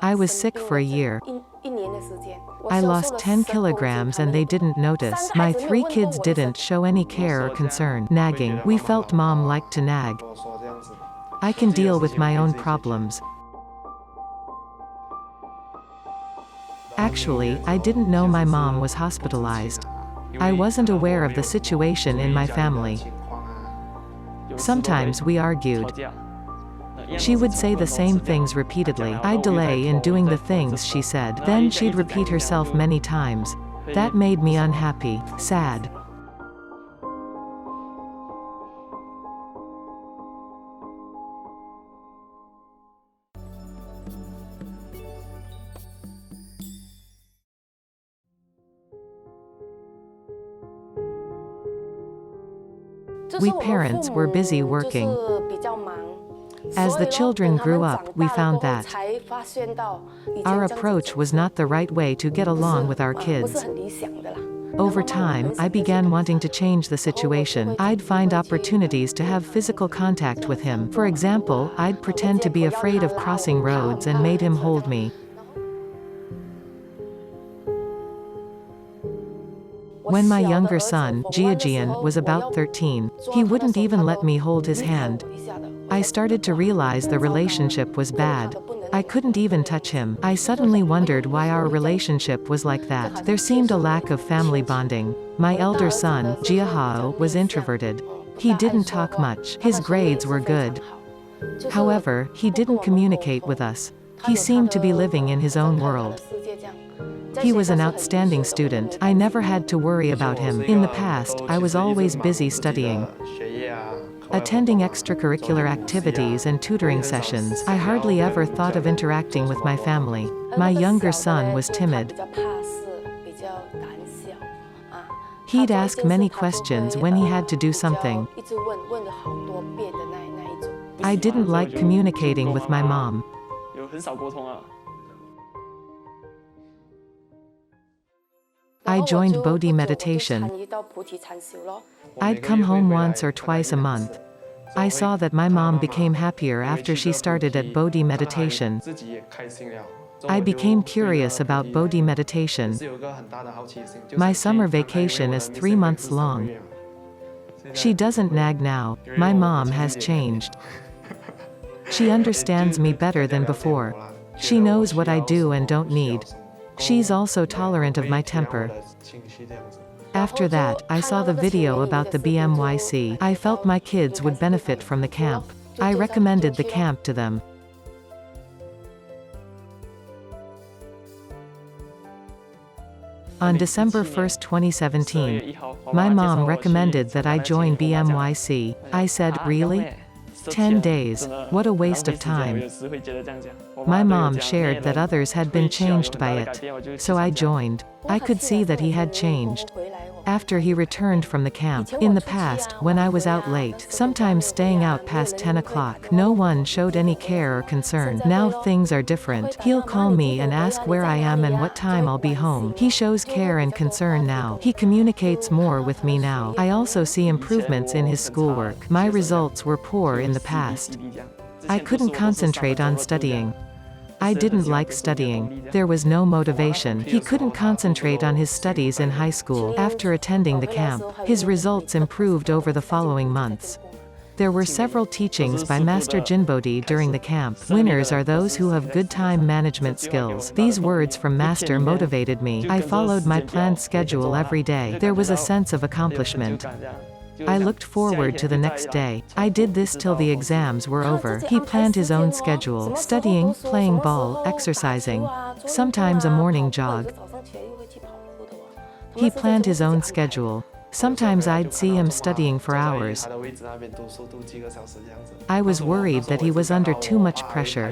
I was sick for a year. I lost 10 kilograms and they didn't notice. My 3 kids didn't show any care or concern. Nagging. We felt mom liked to nag. I can deal with my own problems. Actually, I didn't know my mom was hospitalized. I wasn't aware of the situation in my family. Sometimes we argued. She would say the same things repeatedly. I'd delay in doing the things she said. Then she'd repeat herself many times. That made me unhappy, sad. We parents were busy working. As the children grew up, we found that our approach was not the right way to get along with our kids. Over time, I began wanting to change the situation. I'd find opportunities to have physical contact with him. For example, I'd pretend to be afraid of crossing roads and made him hold me. When my younger son, Jiajian, was about 13, he wouldn't even let me hold his hand. I started to realize the relationship was bad. I couldn't even touch him. I suddenly wondered why our relationship was like that. There seemed a lack of family bonding. My elder son, Jiahao, was introverted. He didn't talk much. His grades were good. However, he didn't communicate with us. He seemed to be living in his own world. He was an outstanding student. I never had to worry about him. In the past, I was always busy studying, attending extracurricular activities and tutoring sessions. I hardly ever thought of interacting with my family. My younger son was timid. He'd ask many questions when he had to do something. I didn't like communicating with my mom. I joined Bodhi meditation. I'd come home once or twice a month. I saw that my mom became happier after she started at Bodhi meditation. I became curious about Bodhi meditation. My summer vacation is 3 months long. She doesn't nag now. My mom has changed. She understands me better than before. She knows what I do and don't need. She's also tolerant of my temper. After that, I saw the video about the BMYC. I felt my kids would benefit from the camp. I recommended the camp to them. On December 1, 2017, my mom recommended that I join BMYC. I said, "Really? 10 days. What a waste of time." My mom shared that others had been changed by it. So I joined. I could see that he had changed. After he returned from the camp, in the past, when I was out late, sometimes staying out past 10 o'clock, no one showed any care or concern. Now things are different. He'll call me and ask where I am and what time I'll be home. He shows care and concern now. He communicates more with me now. I also see improvements in his schoolwork. My results were poor in the past. I couldn't concentrate on studying. I didn't like studying. There was no motivation. He couldn't concentrate on his studies in high school. After attending the camp, his results improved over the following months. There were several teachings by Master Jinbodhi during the camp. Winners are those who have good time management skills. These words from Master motivated me. I followed my planned schedule every day. There was a sense of accomplishment. I looked forward to the next day. I did this till the exams were over. He planned his own schedule: studying, playing ball, exercising. Sometimes a morning jog. He planned his own schedule. Sometimes I'd see him studying for hours. I was worried that he was under too much pressure.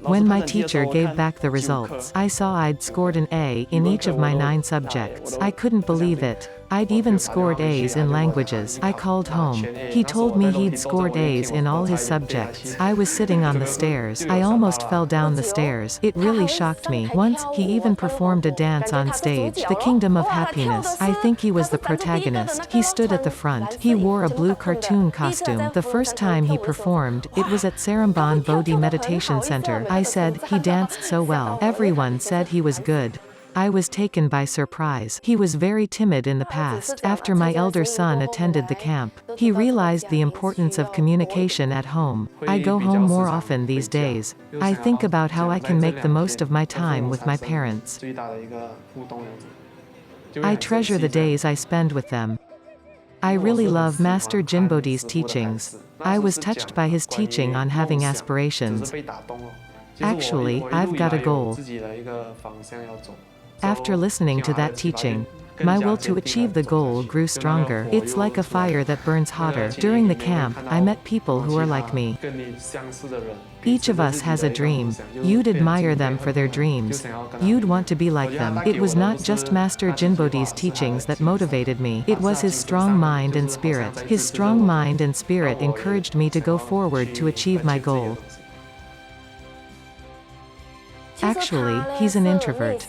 When my teacher gave back the results, I saw I'd scored an A in each of my 9 subjects. I couldn't believe it. I'd even scored A's in languages. I called home. He told me he'd scored A's in all his subjects. I was sitting on the stairs. I almost fell down the stairs. It really shocked me. Once, he even performed a dance on stage. The Kingdom of Happiness. I think he was the protagonist. He stood at the front. He wore a blue cartoon costume. The first time he performed, it was at Sarambon Bodhi Meditation Center. I said, he danced so well. Everyone said he was good. I was taken by surprise. He was very timid in the past. After my elder son attended the camp, he realized the importance of communication at home. I go home more often these days. I think about how I can make the most of my time with my parents. I treasure the days I spend with them. I really love Master Jinbodhi's teachings. I was touched by his teaching on having aspirations. Actually, I've got a goal. After listening to that teaching, my will to achieve the goal grew stronger. It's like a fire that burns hotter. During the camp, I met people who are like me. Each of us has a dream. You'd admire them for their dreams. You'd want to be like them. It was not just Master Jinbodhi's teachings that motivated me. It was his strong mind and spirit. His strong mind and spirit encouraged me to go forward to achieve my goal. Actually, he's an introvert.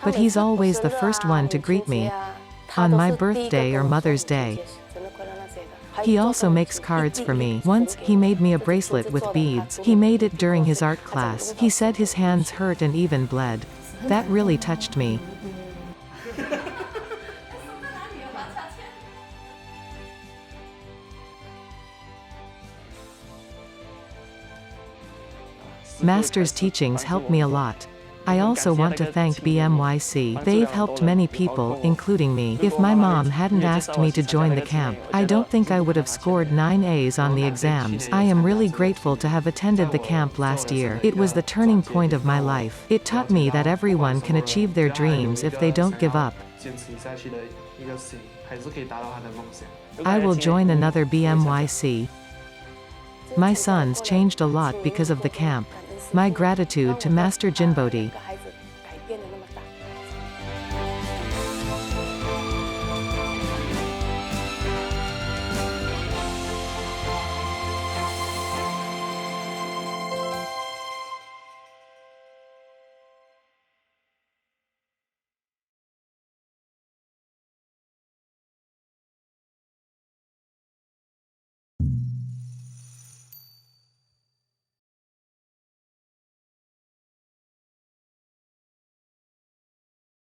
But he's always the first one to greet me on my birthday or Mother's Day. He also makes cards for me. Once, he made me a bracelet with beads. He made it during his art class. He said his hands hurt and even bled. That really touched me. Master's teachings helped me a lot. I also want to thank BMYC. They've helped many people, including me. If my mom hadn't asked me to join the camp, I don't think I would have scored 9 A's on the exams. I am really grateful to have attended the camp last year. It was the turning point of my life. It taught me that everyone can achieve their dreams if they don't give up. I will join another BMYC. My sons changed a lot because of the camp. My gratitude to Master Jinbodhi.